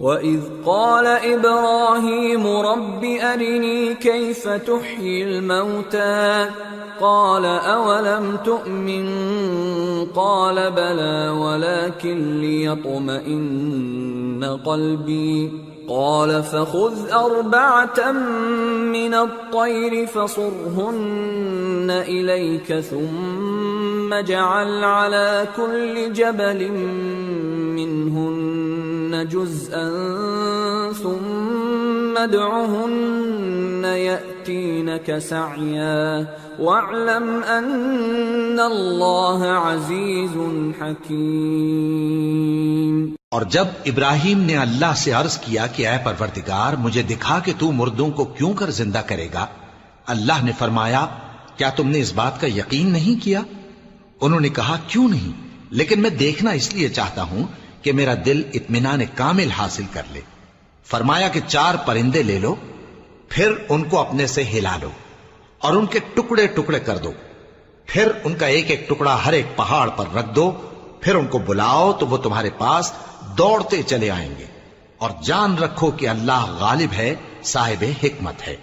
وَإِذْ قَالَ إِبْرَاهِيمُ رَبِّ أَرِنِي كَيْفَ تُحْيِي الْمَوْتَى قَالَ أَوَلَمْ تُؤْمِنْ قَالَ بَلَى وَلَكِنْ لِيَطْمَئِنَّ قَلْبِي قَالَ فَخُذْ أَرْبَعَةً مِنَ الطَّيْرِ فَصُرْهُنَّ إِلَيْكَ ثُمَّ اجْعَلْ عَلَى كُلِّ جَبَلٍ مِّنْهُنَّ جُزْءًا ثُمَّ ادْعُهُنَّ يَأْتِينَكَ سَعْيًا وَاعْلَمْ أَنَّ اللَّهَ عَزِيزٌ حَكِيمٌ۔ اور جب ابراہیم نے اللہ سے عرض کیا کہ اے پروردگار مجھے دکھا کہ تو مردوں کو کیوں کر زندہ کرے گا، اللہ نے فرمایا کیا تم نے اس بات کا یقین نہیں کیا؟ انہوں نے کہا کیوں نہیں، لیکن میں دیکھنا اس لیے چاہتا ہوں کہ میرا دل اطمینان کامل حاصل کر لے۔ فرمایا کہ 4 پرندے لے لو، پھر ان کو اپنے سے ہلا لو اور ان کے ٹکڑے ٹکڑے کر دو، پھر ان کا ایک ایک ٹکڑا ہر ایک پہاڑ پر رکھ دو، پھر ان کو بلاؤ تو وہ تمہارے پاس دوڑتے چلے آئیں گے، اور جان رکھو کہ اللہ غالب ہے، صاحب حکمت ہے۔